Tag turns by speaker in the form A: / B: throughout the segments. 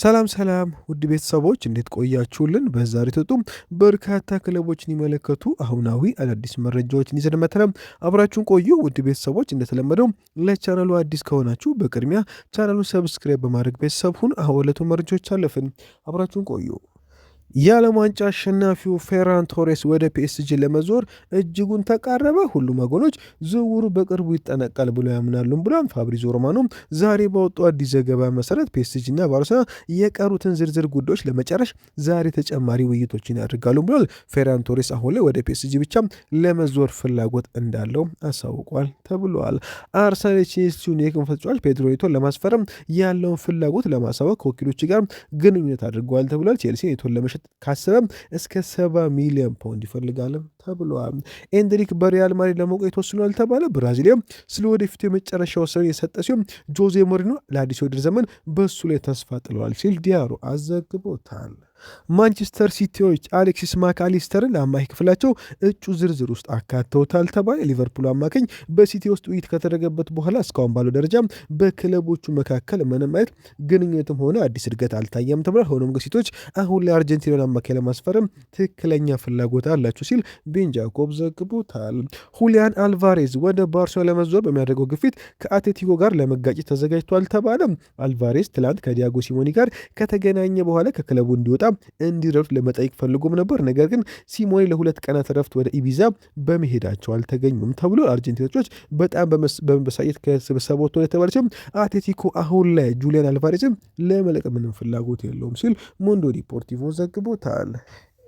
A: ሰላም ውድ ቤተሰቦች እንዴት ቆያችሁልን? በዛሬው ተጡም በርካታ ክለቦችን ይመለከቱ አሁናዊ አዳዲስ መረጃዎችን ይዘን መጥተናል። አብራችሁን ቆዩ። ውድ ቤተሰቦች እንደተለመደው ለቻናሉ አዲስ ከሆናችሁ በቅድሚያ ቻናሉን ሰብስክራይብ በማድረግ ቤተሰብ ሁኑ። አሁን ዕለቱ መረጃዎች አለፍን። አብራችሁን ቆዩ። የዓለም ዋንጫ አሸናፊው ፌራን ቶሬስ ወደ ፒኤስጂ ለመዞር እጅጉን ተቃረበ። ሁሉም ወገኖች ዝውውሩ በቅርቡ ይጠናቀቃል ብሎ ያምናሉ ብሏል። ፋብሪዞ ሮማኖ ዛሬ በወጣው አዲስ ዘገባ መሰረት ፒኤስጂ እና ባርሴሎና የቀሩትን ዝርዝር ጉዳዮች ለመጨረሽ ዛሬ ተጨማሪ ውይይቶችን ያደርጋሉ ብሏል። ፌራን ቶሬስ አሁን ላይ ወደ ፒኤስጂ ብቻ ለመዞር ፍላጎት እንዳለው አሳውቋል ተብሏል። አርሰናል ቼልሲውን የክንፍ ተጫዋች ፔድሮ ኔቶን ለማስፈረም ያለውን ፍላጎት ለማሳወቅ ከወኪሎች ጋር ግንኙነት አድርገዋል ተብሏል። ቼልሲ ኔቶን ለመሸጥ ካሰበም እስከ 70 ሚሊዮን ፓውንድ ይፈልጋልም ተብሏል። ኤንድሪክ በሪያል ማድሪድ ለመቆየት ወስኗል ተባለ። ብራዚሊያም ስለ ወደፊቱ የመጨረሻ ውሳኔ የሰጠ ሲሆን ጆዜ ሞሪኖ ለአዲስ የውድድር ዘመን በሱ ላይ ተስፋ ጥለዋል ሲል ዲያሮ አዘግቦታል። ማንቸስተር ሲቲዎች አሌክሲስ ማካሊስተርን ለአማካይ ክፍላቸው እጩ ዝርዝር ውስጥ አካተውታል ተባለ። ሊቨርፑል አማካኝ በሲቲ ውስጥ ውይይት ከተደረገበት በኋላ እስካሁን ባለው ደረጃ በክለቦቹ መካከል ምንም አይነት ግንኙነትም ሆነ አዲስ እድገት አልታየም ተብሏል። ሆኖም ሲቲዎች አሁን ላይ አርጀንቲናን አማካይ ለማስፈረም ትክክለኛ ፍላጎት አላቸው ሲል ቤን ጃኮብ ዘግቦታል። ሁሊያን አልቫሬዝ ወደ ባርሴሎና ለመዞር በሚያደርገው ግፊት ከአትሌቲኮ ጋር ለመጋጨት ተዘጋጅቷል ተባለ። አልቫሬዝ ትላንት ከዲያጎ ሲሞኒ ጋር ከተገናኘ በኋላ ከክለቡ እንዲወጣ እንዲረዱት ለመጠየቅ ፈልጎም ነበር። ነገር ግን ሲሞኔ ለ2 ቀናት ረፍት ወደ ኢቢዛ በመሄዳቸው አልተገኙም ተብሎ አርጀንቲኖች በጣም በመበሳጨት ከስብሰባ ወጥቶ የተባለ ሲሆን አትሌቲኮ አሁን ላይ ጁሊያን አልቫሬዝም ለመለቀቅ ምንም ፍላጎት የለውም ሲል ሞንዶ ዲፖርቲቮ ዘግቦታል።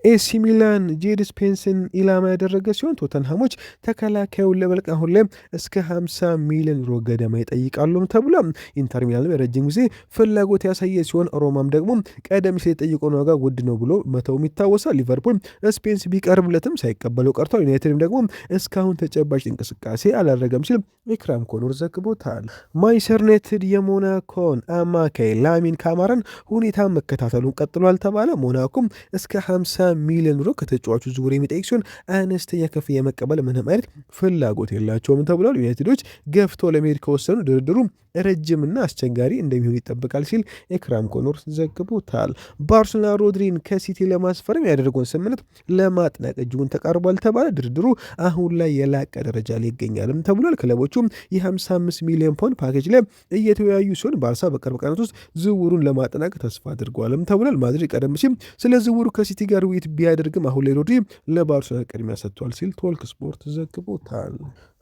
A: ኤሲ ሚላን ጄድ ስፔንስን ኢላማ ያደረገ ሲሆን ቶተንሃሞች ተከላካዩን ለመልቀቅ አሁን ላይ እስከ 50 ሚሊዮን ዩሮ ገደማ ይጠይቃሉም ተብሎ ኢንተር ሚላን የረጅም ጊዜ ፍላጎት ያሳየ ሲሆን ሮማም ደግሞ ቀደም ሲል የጠየቀውን ዋጋ ውድ ነው ብሎ መተውም ይታወሳል። ሊቨርፑል ስፔንስ ቢቀርብለትም ሳይቀበለው ቀርቷል። ዩናይትድም ደግሞ እስካሁን ተጨባጭ እንቅስቃሴ አላደረገም ሲል ኢክራም ኮኖር ዘግቦታል። ማንቸስተር ዩናይትድ የሞናኮን አማካይ ላሚን ካማራን ሁኔታ መከታተሉን ቀጥሏል ተባለ። ሞናኮም እስከ 50 ሚሊዮን ዩሮ ከተጫዋቹ ዝውውር የሚጠይቅ ሲሆን አነስተኛ ክፍያ የመቀበል ምንም አይነት ፍላጎት የላቸውም ተብሏል። ዩናይትዶች ገፍቶ ለመሄድ ከወሰኑ ድርድሩ ረጅምና አስቸጋሪ እንደሚሆን ይጠበቃል ሲል ኤክራም ኮኖር ዘግቦታል። ባርሴሎና ሮድሪን ከሲቲ ለማስፈረም ያደረገውን ስምምነት ለማጥናቅ እጅጉን ተቃርቧል ተባለ። ድርድሩ አሁን ላይ የላቀ ደረጃ ላይ ይገኛልም ተብሏል። ክለቦቹም የ55 ሚሊዮን ፓውንድ ፓኬጅ ላይ እየተወያዩ ሲሆን ባርሳ በቅርብ ቀናት ውስጥ ዝውውሩን ለማጥናቅ ተስፋ አድርጓልም ተብሏል። ማድሪድ ቀደም ሲል ስለ ዝውውሩ ከሲቲ ጋር ውይይት ቢያደርግም አሁን ላይ ሮድሪ ለባርሴሎና ቅድሚያ ሰጥቷል ሲል ቶልክ ስፖርት ዘግቦታል።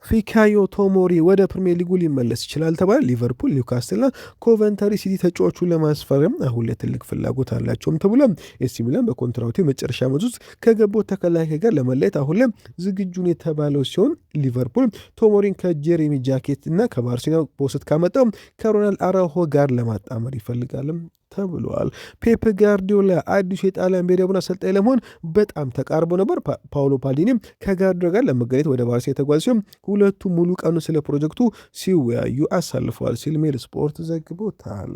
A: ፊካዮ ቶሞሪ ወደ ፕሪሚየር ሊጉ ሊመለስ ይችላል ተባለ። ሊቨርፑል፣ ኒውካስትልና ኮቨንተሪ ሲቲ ተጫዋቹን ለማስፈረም አሁን ላይ ትልቅ ፍላጎት አላቸውም ተብሏል። ኤሲ ሚላን በኮንትራቱ የመጨረሻ ዓመት ውስጥ ከገባው ተከላካይ ጋር ለመለየት አሁን ላይ ዝግጁን የተባለው ሲሆን ሊቨርፑል ቶሞሪን ከጄሬሚ ጃኬት እና ከባርሴሎና በውሰት ካመጣው ከሮናልድ አራሆ ጋር ለማጣመር ይፈልጋልም ተብሏል። ፔፕ ጋርዲዮላ አዲሱ የጣሊያን ብሔራዊ ቡድን አሰልጣኝ ለመሆን በጣም ተቃርቦ ነበር። ፓውሎ ፓልዲኒም ከጋርዲዮላ ጋር ለመገናኘት ወደ ባርሴ የተጓዘ ሲሆን ሁለቱ ሙሉ ቀኑ ስለ ፕሮጀክቱ ሲወያዩ አሳልፈዋል ሲል ሜል ስፖርት ዘግቦታል።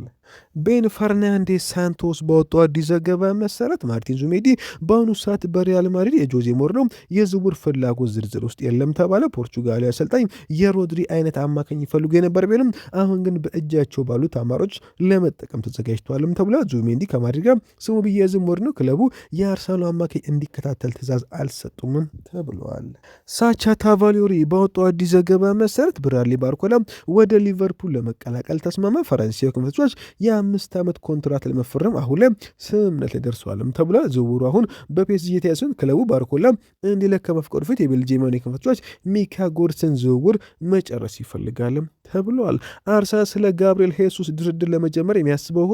A: ቤን ፈርናንዴስ ሳንቶስ በወጣው አዲስ ዘገባ መሰረት ማርቲን ዙሜዲ በአሁኑ ሰዓት በሪያል ማድሪድ የጆዜ ሞሪኖ የዝውውር ፍላጎት ዝርዝር ውስጥ የለም ተባለ። ፖርቹጋላዊ አሰልጣኝ የሮድሪ አይነት አማካኝ ይፈልጉ የነበር ቢሆንም አሁን ግን በእጃቸው ባሉት አማራጮች ለመጠቀም ተዘጋጅተዋልም ተብሏል። ዙሜንዲ ከማድሪድ ጋር ስሙ ቢያዝም ሞሪኖ ክለቡ የአርሰናሉ አማካኝ እንዲከታተል ትዕዛዝ አልሰጡም ተብሏል። ሳቻ ታቫሊዮሪ በወጣው አዲስ ዘገባ መሰረት ብራድሊ ባርኮላ ወደ ሊቨርፑል ለመቀላቀል ተስማማ። ፈረንሳዊ ክንፍ ተጫዋች የ5 ዓመት ኮንትራት ለመፈረም አሁን ላይ ስምምነት ላይ ደርሷልም ተብሏል። ዝውውሩ አሁን በፒኤስጂ የተያዘውን ክለቡ ባርኮላ እንዲለቅ ከመፍቀዱ ፊት የቤልጂየማዊ ክንፍ ተጫዋች ሚካ ጎድሰን ዝውውር መጨረስ ይፈልጋልም ተብሏል። አርሰናል ስለ ጋብሪኤል ሄሱስ ድርድር ለመጀመር የሚያስበው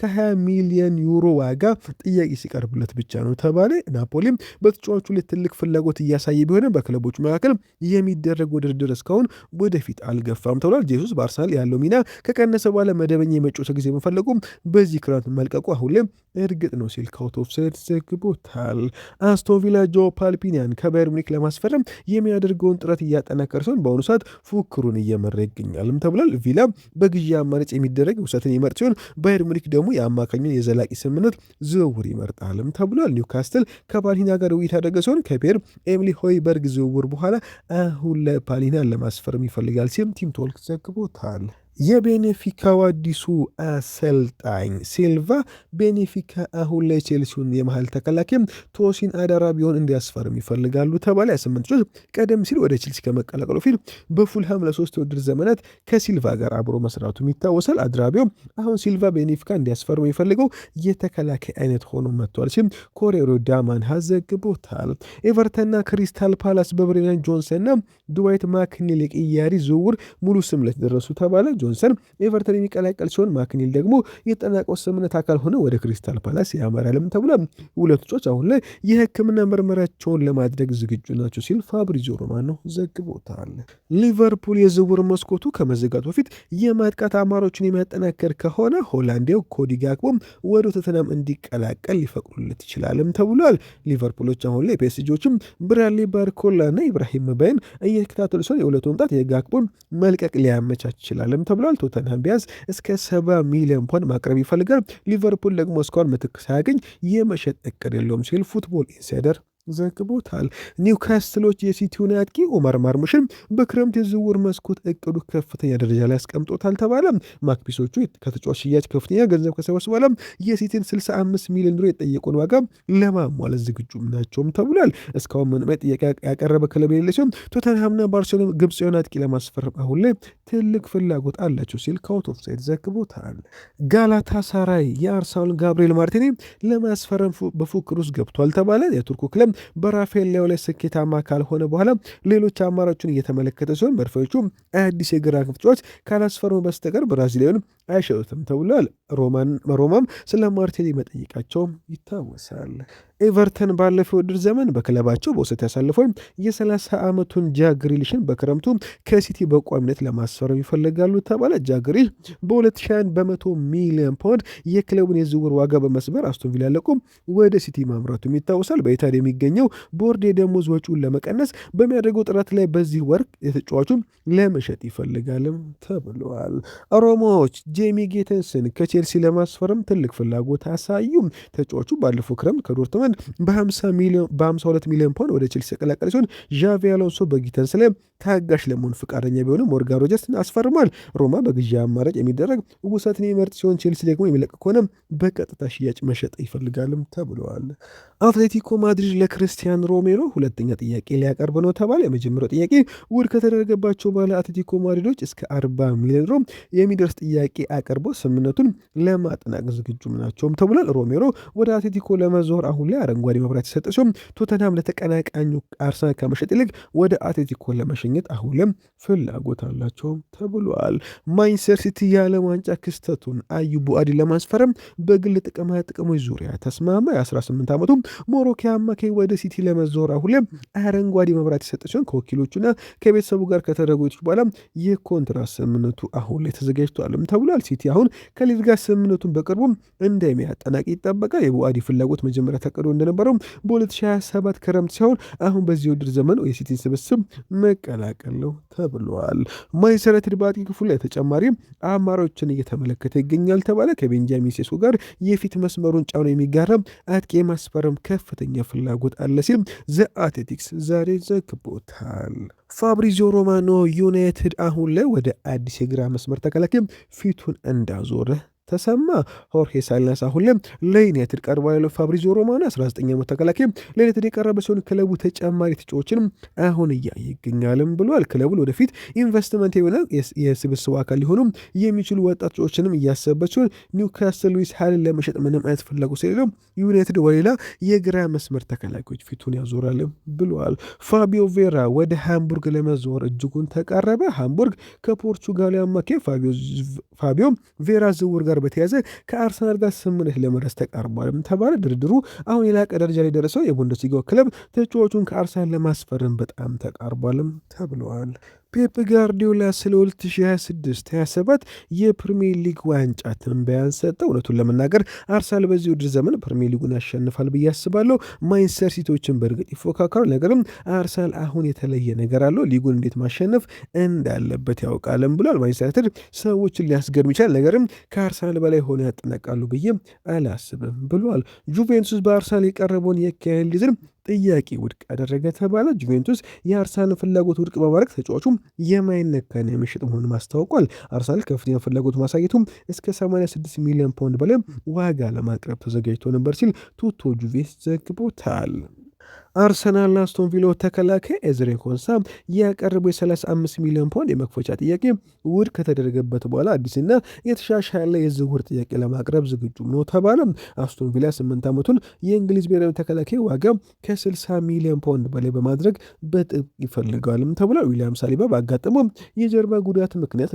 A: ከ20 ሚሊዮን ዩሮ ዋጋ ጥያቄ ሲቀርብለት ብቻ ነው ተባለ። ናፖሊም በተጫዋቹ ላይ ትልቅ ፍላጎት እያሳየ ቢሆንም በክለቦች መካከል የሚደረገው ድርድር እስካሁን ወደፊት አልገፋም ተብሏል። ጄሱስ በአርሰናል ያለው ሚና ከቀነሰ በኋላ መደበኛ የመጫወቻ ጊዜ መፈለጉ በዚህ ክረምት መልቀቁ አሁን ላይ እርግጥ ነው ሲል ካውት ኦፍ ሳይድ ዘግቦታል። አስቶን ቪላ ጆ ፓልፒኒያን ከባየር ሙኒክ ለማስፈረም የሚያደርገውን ጥረት እያጠናከረ ሲሆን በአሁኑ ሰዓት ፉክሩን እየመራ ይገኛልም ተብሏል። ቪላ በግዢ አማራጭ የሚደረግ ውሰትን ይመርጥ ሲሆን ባየር ሙኒክ ደግሞ የአማካኙን የዘላቂ ስምምነት ዝውውር ይመርጣልም ተብሏል። ኒውካስትል ከፓሊና ጋር ውይይት ያደረገ ሲሆን ከፔር ኤሚሊ ሆይበርግ ዝውውር በኋላ አሁን ላይ ፓሊናን ለማስፈረም ይፈልጋል ሲል ቲም ቶልክ ዘግቦታል። የቤኔፊካው አዲሱ አሰልጣኝ ሲልቫ ቤኔፊካ አሁን ላይ ቼልሲውን የመሃል ተከላካይ ቶሲን አዳራቢዮን እንዲያስፈርም ይፈልጋሉ ተባለ። 28 ልጆች ቀደም ሲል ወደ ቼልሲ ከመቀላቀሉ ፊት በፉልሃም ለ3 የውድድር ዘመናት ከሲልቫ ጋር አብሮ መስራቱም ይታወሳል። አድራቢዮ አሁን ሲልቫ ቤኔፊካ እንዲያስፈርም የሚፈልገው የተከላካይ አይነት ሆኖ መጥቷል ሲል ኮሬሮ ዳማን ዘግቦታል። ኤቨርተንና ክሪስታል ፓላስ በብሬናን ጆንሰንና ድዋይት ማክኒል የቅያሪ ዝውውር ሙሉ ስምምነት ደረሱ ተባለ። ጆንሰን ኤቨርተን የሚቀላቀል ሲሆን ማክኒል ደግሞ የጠናቀው ስምምነት አካል ሆነ ወደ ክሪስታል ፓላስ ያመራልም ተብሏል። ሁለቱ ሰዎች አሁን ላይ የሕክምና ምርመራቸውን ለማድረግ ዝግጁ ናቸው ሲል ፋብሪዚዮ ሮማኖ ዘግቦታል። ሊቨርፑል የዝውውር መስኮቱ ከመዘጋቱ በፊት የማጥቃት አማሮችን የሚያጠናከር ከሆነ ሆላንዴው ኮዲ ጋክፖ ወደ ቶተንሃም እንዲቀላቀል ሊፈቅዱለት ይችላልም ተብሏል። ሊቨርፑሎች አሁን ላይ ፒኤስጂዎችም ብራድሊ ባርኮላ እና ኢብራሂም ባይን እየተከታተሉ ሲሆን የሁለቱ መምጣት የጋክፖን መልቀቅ ሊያመቻች ይችላልም ተብሏል። ቶተንሃም ቢያንስ እስከ 70 ሚሊዮን ፓውንድ ማቅረብ ይፈልጋል። ሊቨርፑል ደግሞ እስካሁን ምትክ ሳያገኝ የመሸጥ እቅድ የለውም ሲል ፉትቦል ኢንሳይደር ዘግቦታል። ኒውካስትሎች የሲቲውን አጥቂ ኦማር ማርሙሽን በክረምት የዝውውር መስኮት እቅዱ ከፍተኛ ደረጃ ላይ ያስቀምጦታል ተባለ። ማክፒሶቹ ከተጫዋች ሽያጭ ከፍተኛ ገንዘብ ከሰበሰቡ በኋላ የሲቲን 65 ሚሊዮን ዩሮ የጠየቁን ዋጋ ለማሟላት ዝግጁ ናቸውም ተብሏል። እስካሁን ምንም ጥያቄ ያቀረበ ክለብ የሌለ ሲሆን ቶተንሃምና ባርሴሎና ግብፃዊውን አጥቂ ለማስፈረም አሁን ላይ ትልቅ ፍላጎት አላቸው ሲል ከአውት ኦፍ ሳይድ ዘግቦታል። ጋላታ ሳራይ የአርሰናል ጋብሪኤል ማርቲኔ ለማስፈረም በፉክር ውስጥ ገብቷል ተባለ። የቱርኩ ክለብ በራፋኤል ሊያው ላይ ስኬታማ ካልሆነ በኋላ ሌሎች አማራጮችን እየተመለከተ ሲሆን መድፈኞቹ አዲስ የግራ ክንፍ ተጫዋች ካላስፈረሙ በስተቀር ብራዚላዊውን አይሸጡትም ተብሏል። ሮማም ስለ ማርቲኔሊ መጠየቃቸው ይታወሳል። ኤቨርተን ባለፈው ውድድር ዘመን በክለባቸው በውሰት ያሳልፈው የ30 ዓመቱን ጃክ ግሪሊሽን በክረምቱ ከሲቲ በቋሚነት ለማስፈረም ይፈልጋሉ ተባለ። ጃክ ግሪሊሽ በ2021 በ100 ሚሊዮን ፓውንድ የክለቡን የዝውውር ዋጋ በመስበር አስቶን ቪላ ለቆ ወደ ሲቲ ማምራቱም ይታወሳል። በኢታሊያ የሚገኘው ቦርድ የደሞዝ ወጪውን ለመቀነስ በሚያደርገው ጥረት ላይ በዚህ ወር የተጫዋቹን ለመሸጥ ይፈልጋልም ተብለዋል። ሮማዎች ጄሚ ጌተንስን ከቼልሲ ለማስፈረም ትልቅ ፍላጎት አሳዩም። ተጫዋቹ ባለፈው ክረምት ከዶርትመንድ በ52 ሚሊዮን ፓውንድ ወደ ቼልሲ ተቀላቀለ ሲሆን ዣቪ አሎንሶ በጊተንስ ላይ ታጋሽ ለመሆን ፍቃደኛ ቢሆንም ሞርጋን ሮጀርስን አስፈርሟል። ሮማ በግዢ አማራጭ የሚደረግ ውሰትን የሚመርጥ ሲሆን ቼልሲ ደግሞ የሚለቅ ከሆነ በቀጥታ ሽያጭ መሸጥ ይፈልጋልም ተብለዋል። አትሌቲኮ ማድሪድ ለክርስቲያን ሮሜሮ ሁለተኛ ጥያቄ ሊያቀርብ ነው ተባለ። የመጀመሪያው ጥያቄ ውድቅ ከተደረገባቸው በኋላ አትሌቲኮ ማድሪዶች እስከ 40 ሚሊዮን ዩሮ የሚደርስ ጥያቄ አቅርቦ ስምምነቱን ለማጠናቀቅ ዝግጁ ናቸውም ተብሏል። ሮሜሮ ወደ አትሌቲኮ ለመዞር አሁን ላይ አረንጓዴ መብራት የሰጠ ሲሆን ቶተንሃም ለተቀናቃኙ አርሰናል ከመሸጥ ይልቅ ወደ አትሌቲኮ ለመሸኘት አሁንም ፍላጎት አላቸው ተብሏል። ማንቸስተር ሲቲ የዓለም ዋንጫ ክስተቱን አዩብ ቡአዲ ለማስፈረም በግል ጥቅማ ጥቅሞች ዙሪያ ተስማማ። የ18 ዓመቱ ሞሮኮ አማካይ ወደ ሲቲ ለመዞር አሁንም አረንጓዴ መብራት የሰጠ ሲሆን ከወኪሎቹና ከቤተሰቡ ጋር ከተደረጉት በኋላ የኮንትራት ስምምነቱ አሁን ላይ ተዘጋጅቷልም ተብሏል። ሲቲ አሁን ከሊዝ ጋር ስምምነቱን በቅርቡ እንደሚያጠናቅ ይጠበቃል። የቡአዲ ፍላጎት መጀመሪያ ተቀዶ እንደነበረው በ2027 ክረምት ሲሆን አሁን በዚህ ውድድር ዘመን የሲቲን ስብስብ መቀላቀል ነው ተብሏል። ማንቸስተር ዩናይትድ በአጥቂ ክፍሉ ላይ ተጨማሪ አማራጮችን እየተመለከተ ይገኛል ተባለ። ከቤንጃሚን ሴስኮ ጋር የፊት መስመሩን ጫና የሚጋራ አጥቂ ማስፈረም ከፍተኛ ፍላጎት አለ ሲል ዘ አትሌቲክስ ዛሬ ዘግቦታል። ፋብሪዚዮ ሮማኖ ዩናይትድ አሁን ላይ ወደ አዲስ የግራ መስመር ተከላካይ ፊቱን እንዳዞረ ተሰማ። ሆርሄ ሳሊናስ አሁን ላይ ለዩናይትድ ቀርቧል ያለው ፋብሪዚዮ ሮማኖ 19 ዓመት ተከላካይ ለዩናይትድ የቀረበ ሲሆን ክለቡ ተጨማሪ ተጫዋቾችንም አሁን እያየ ይገኛልም ብሏል። ክለቡን ወደፊት ኢንቨስትመንት የሆነ የስብስቡ አካል ሊሆኑ የሚችሉ ወጣት ተጫዋቾችንም እያሰበች ሲሆን ኒውካስትል ሉዊስ ሃልን ለመሸጥ ምንም አይነት ፍላጎት ስለሌለው ዩናይትድ ወሌላ የግራ መስመር ተከላካዮች ፊቱን ያዞራል ብሏል። ፋቢዮ ቬራ ወደ ሃምቡርግ ለመዞር እጅጉን ተቃረበ። ሃምቡርግ ከፖርቹጋል አማካይ ፋቢዮ ቬራ ዝውውር ጋር በተያዘ ከአርሰናል ጋር ስምምነት ለመድረስ ተቃርቧልም ተባለ። ድርድሩ አሁን የላቀ ደረጃ ላይ ደረሰው የቡንደስሊጋው ክለብ ተጫዋቹን ከአርሰናል ለማስፈረም በጣም ተቃርቧልም ተብለዋል። ፔፕ ጋርዲዮላ ስለ 2026/27 የፕሪሚየር ሊግ ዋንጫ ትንበያን ሰጠ። እውነቱን ለመናገር አርሰናል በዚህ ውድድር ዘመን ፕሪሚየር ሊጉን ያሸንፋል ብዬ አስባለሁ። ማንቸስተር ሲቲዎችን በእርግጥ ይፎካከራል፣ ነገርም አርሰናል አሁን የተለየ ነገር አለው። ሊጉን እንዴት ማሸነፍ እንዳለበት ያውቃልም ብሏል። ማንቸስተር ዩናይትድ ሰዎችን ሊያስገርም ይችላል፣ ነገርም ከአርሰናል በላይ ሆነ ያጠናቃሉ ብዬ አላስብም ብሏል። ጁቬንቱስ በአርሰናል የቀረበውን የካይል ሊዝን ጥያቄ ውድቅ ያደረገ ተባለ። ጁቬንቱስ የአርሰናልን ፍላጎት ውድቅ በማድረግ ተጫዋቹ የማይነካን የሚሸጥ መሆኑን አስታውቋል። አርሰናል ከፍተኛ ፍላጎት ማሳየቱ እስከ 86 ሚሊዮን ፓውንድ በላይ ዋጋ ለማቅረብ ተዘጋጅቶ ነበር ሲል ቱቶ ጁቬ ዘግቦታል። አርሰናልና አስቶን ቪላ ተከላካይ ኤዝሬ ኮንሳ ያቀረበው የ35 ሚሊዮን ፓውንድ የመክፈቻ ጥያቄ ውድቅ ከተደረገበት በኋላ አዲስና የተሻሻለ የዝውውር ጥያቄ ለማቅረብ ዝግጁ ነው ተባለ። አስቶን ቪላ 8 ዓመቱን የእንግሊዝ ብሔራዊ ተከላካይ ዋጋ ከ60 ሚሊዮን ፓውንድ በላይ በማድረግ በጥብቅ ይፈልገዋልም ተብሏል። ዊሊያም ሳሊባ ባጋጠመው የጀርባ ጉዳት ምክንያት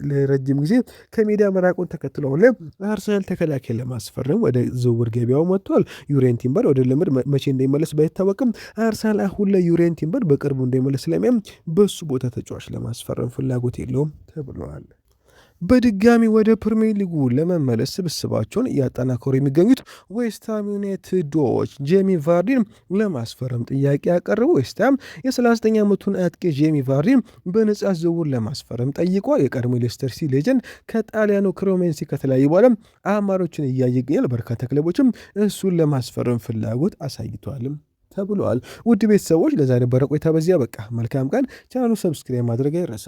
A: ለረጅም ጊዜ ከሜዳ መራቁን ተከትሎ አሁን ላይ አርሰናል ተከላካይ ለማስፈረም ወደ ዝውውር ገበያው መጥቷል። ዩሬን ቲምበር ወደ ልምድ መቼ እንደሚመለስ ባይታወቅም አርሰናል አሁን ላይ ዩሬን ቲምበር በቅርቡ እንደሚመለስ ስለሚያም በሱ ቦታ ተጫዋች ለማስፈረም ፍላጎት የለውም ተብለዋል። በድጋሚ ወደ ፕሪሚየር ሊጉ ለመመለስ ስብስባቸውን እያጠናከሩ የሚገኙት ዌስትሃም ዩናይትዶች ጄሚ ቫርዲን ለማስፈረም ጥያቄ ያቀረቡ። ዌስትሃም የ39 ዓመቱን አጥቂ ጄሚ ቫርዲን በነጻ ዝውውር ለማስፈረም ጠይቋል። የቀድሞ ሌስተር ሲቲ ሌጀንድ ከጣሊያኑ ክሬሞኔሲ ከተለያዩ በኋላ አማሮችን እያየ ይገኛል። በርካታ ክለቦችም እሱን ለማስፈረም ፍላጎት አሳይተዋልም ተብለዋል። ውድ ቤተሰቦች ለዛሬ ነበረ ቆይታ በዚያ በቃ። መልካም ቀን። ቻናሉ ሰብስክራይብ ማድረግ አይረሳ።